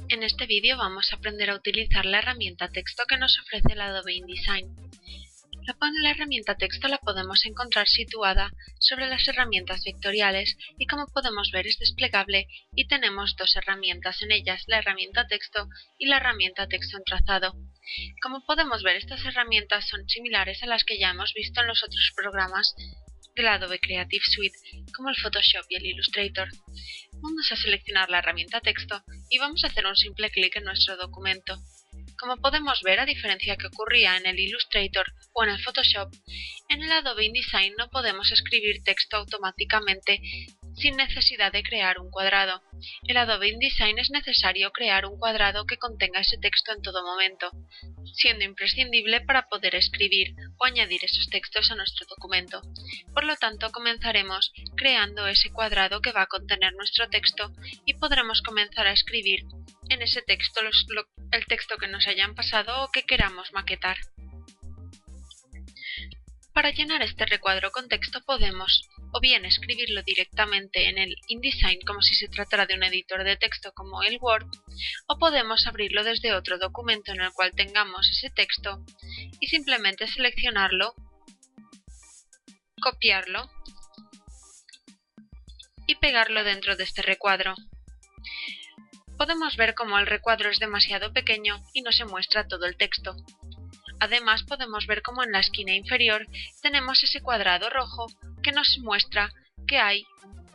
En este vídeo vamos a aprender a utilizar la herramienta texto que nos ofrece el Adobe InDesign. La herramienta texto la podemos encontrar situada sobre las herramientas vectoriales y, como podemos ver, es desplegable y tenemos dos herramientas en ellas, la herramienta texto y la herramienta texto en trazado. Como podemos ver, estas herramientas son similares a las que ya hemos visto en los otros programas del Adobe Creative Suite, como el Photoshop y el Illustrator. Vamos a seleccionar la herramienta texto y vamos a hacer un simple clic en nuestro documento. Como podemos ver, a diferencia que ocurría en el Illustrator o en el Photoshop, en el Adobe InDesign no podemos escribir texto automáticamente sin necesidad de crear un cuadrado. En Adobe InDesign es necesario crear un cuadrado que contenga ese texto en todo momento, siendo imprescindible para poder escribir o añadir esos textos a nuestro documento. Por lo tanto, comenzaremos creando ese cuadrado que va a contener nuestro texto y podremos comenzar a escribir en ese texto el texto que nos hayan pasado o que queramos maquetar. Para llenar este recuadro con texto podemos o bien escribirlo directamente en el InDesign como si se tratara de un editor de texto como el Word, o podemos abrirlo desde otro documento en el cual tengamos ese texto y simplemente seleccionarlo, copiarlo y pegarlo dentro de este recuadro. Podemos ver cómo el recuadro es demasiado pequeño y no se muestra todo el texto. Además, podemos ver cómo en la esquina inferior tenemos ese cuadrado rojo que nos muestra que hay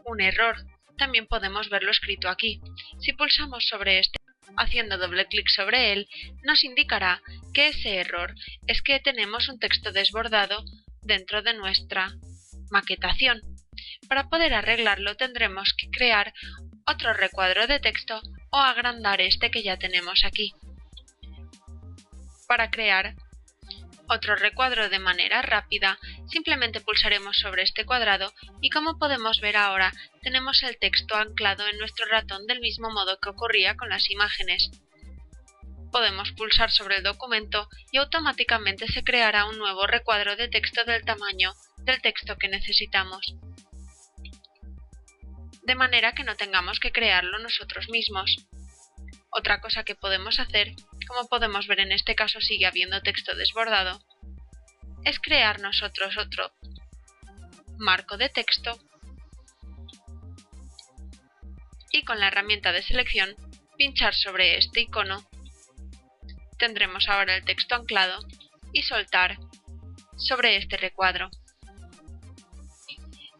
un error. También podemos verlo escrito aquí. Si pulsamos sobre este, haciendo doble clic sobre él, nos indicará que ese error es que tenemos un texto desbordado dentro de nuestra maquetación. Para poder arreglarlo tendremos que crear otro recuadro de texto o agrandar este que ya tenemos aquí. Para crear otro recuadro de manera rápida, simplemente pulsaremos sobre este cuadrado y, como podemos ver ahora, tenemos el texto anclado en nuestro ratón del mismo modo que ocurría con las imágenes. Podemos pulsar sobre el documento y automáticamente se creará un nuevo recuadro de texto del tamaño del texto que necesitamos, de manera que no tengamos que crearlo nosotros mismos. Otra cosa que podemos hacer, como podemos ver en este caso sigue habiendo texto desbordado, es crear nosotros otro marco de texto y con la herramienta de selección pinchar sobre este icono. Tendremos ahora el texto anclado y soltar sobre este recuadro.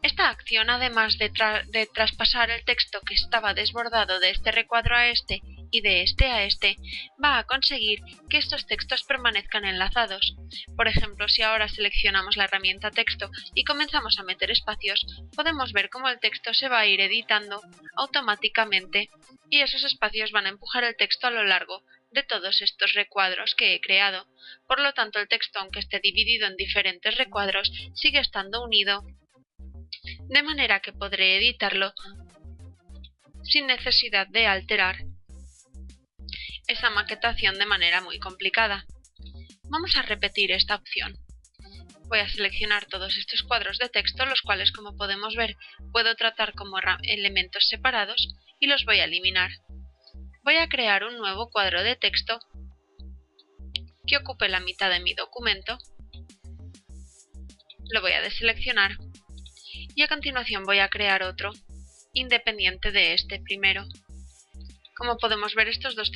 Esta acción, además de traspasar el texto que estaba desbordado de este recuadro a este y de este a este, va a conseguir que estos textos permanezcan enlazados. Por ejemplo, si ahora seleccionamos la herramienta texto y comenzamos a meter espacios, podemos ver cómo el texto se va a ir editando automáticamente y esos espacios van a empujar el texto a lo largo de todos estos recuadros que he creado. Por lo tanto, el texto, aunque esté dividido en diferentes recuadros, sigue estando unido, de manera que podré editarlo sin necesidad de alterar esa maquetación de manera muy complicada. Vamos a repetir esta opción. Voy a seleccionar todos estos cuadros de texto, los cuales, como podemos ver, puedo tratar como elementos separados y los voy a eliminar. Voy a crear un nuevo cuadro de texto que ocupe la mitad de mi documento. Lo voy a deseleccionar y a continuación voy a crear otro, independiente de este primero. Como podemos ver, estos dos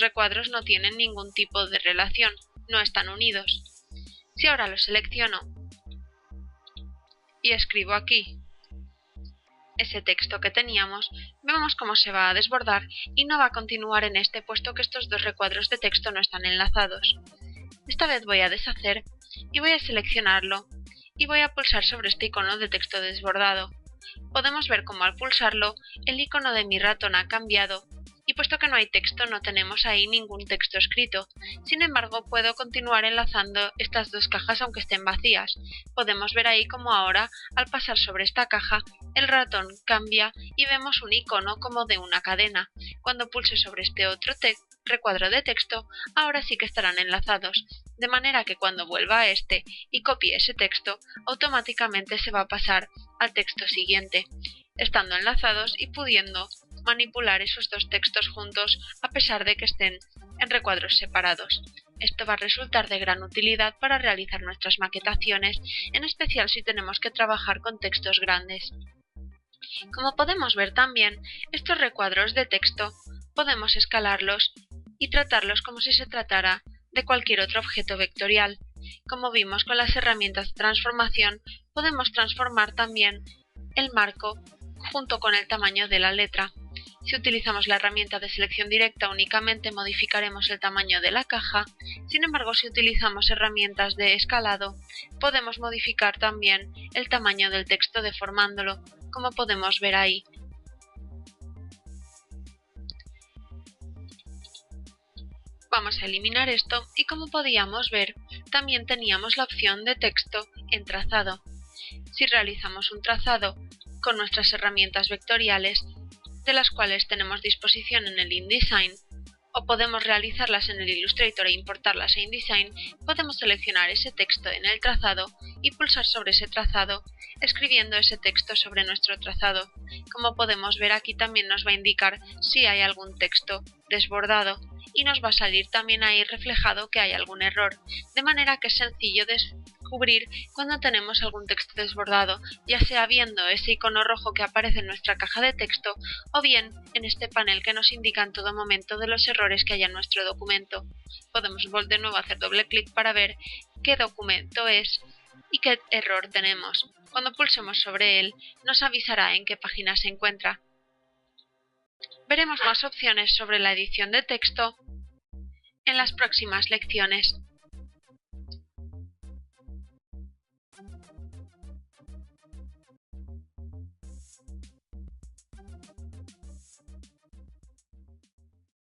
recuadros no tienen ningún tipo de relación, no están unidos. Si ahora lo selecciono y escribo aquí ese texto que teníamos, vemos cómo se va a desbordar y no va a continuar en este, puesto que estos dos recuadros de texto no están enlazados. Esta vez voy a deshacer y voy a seleccionarlo y voy a pulsar sobre este icono de texto desbordado. Podemos ver cómo al pulsarlo el icono de mi ratón ha cambiado y, puesto que no hay texto, no tenemos ahí ningún texto escrito. Sin embargo, puedo continuar enlazando estas dos cajas aunque estén vacías. Podemos ver ahí cómo ahora, al pasar sobre esta caja, el ratón cambia y vemos un icono como de una cadena. Cuando pulse sobre este otro recuadro de texto, ahora sí que estarán enlazados, de manera que cuando vuelva a este y copie ese texto, automáticamente se va a pasar al texto siguiente, estando enlazados y pudiendo manipular esos dos textos juntos a pesar de que estén en recuadros separados. Esto va a resultar de gran utilidad para realizar nuestras maquetaciones, en especial si tenemos que trabajar con textos grandes. Como podemos ver también, estos recuadros de texto podemos escalarlos y tratarlos como si se tratara de cualquier otro objeto vectorial. Como vimos con las herramientas de transformación, podemos transformar también el marco junto con el tamaño de la letra. Si utilizamos la herramienta de selección directa, únicamente modificaremos el tamaño de la caja. Sin embargo, si utilizamos herramientas de escalado, podemos modificar también el tamaño del texto deformándolo, como podemos ver ahí. Vamos a eliminar esto y como podíamos ver, también teníamos la opción de texto en trazado. Si realizamos un trazado con nuestras herramientas vectoriales, de las cuales tenemos disposición en el InDesign, o podemos realizarlas en el Illustrator e importarlas a InDesign, podemos seleccionar ese texto en el trazado y pulsar sobre ese trazado, escribiendo ese texto sobre nuestro trazado. Como podemos ver, aquí también nos va a indicar si hay algún texto desbordado y nos va a salir también ahí reflejado que hay algún error, de manera que es sencillo descubrir cuando tenemos algún texto desbordado, ya sea viendo ese icono rojo que aparece en nuestra caja de texto o bien en este panel que nos indica en todo momento de los errores que hay en nuestro documento. Podemos de nuevo hacer doble clic para ver qué documento es y qué error tenemos. Cuando pulsemos sobre él, nos avisará en qué página se encuentra. Veremos más opciones sobre la edición de texto en las próximas lecciones.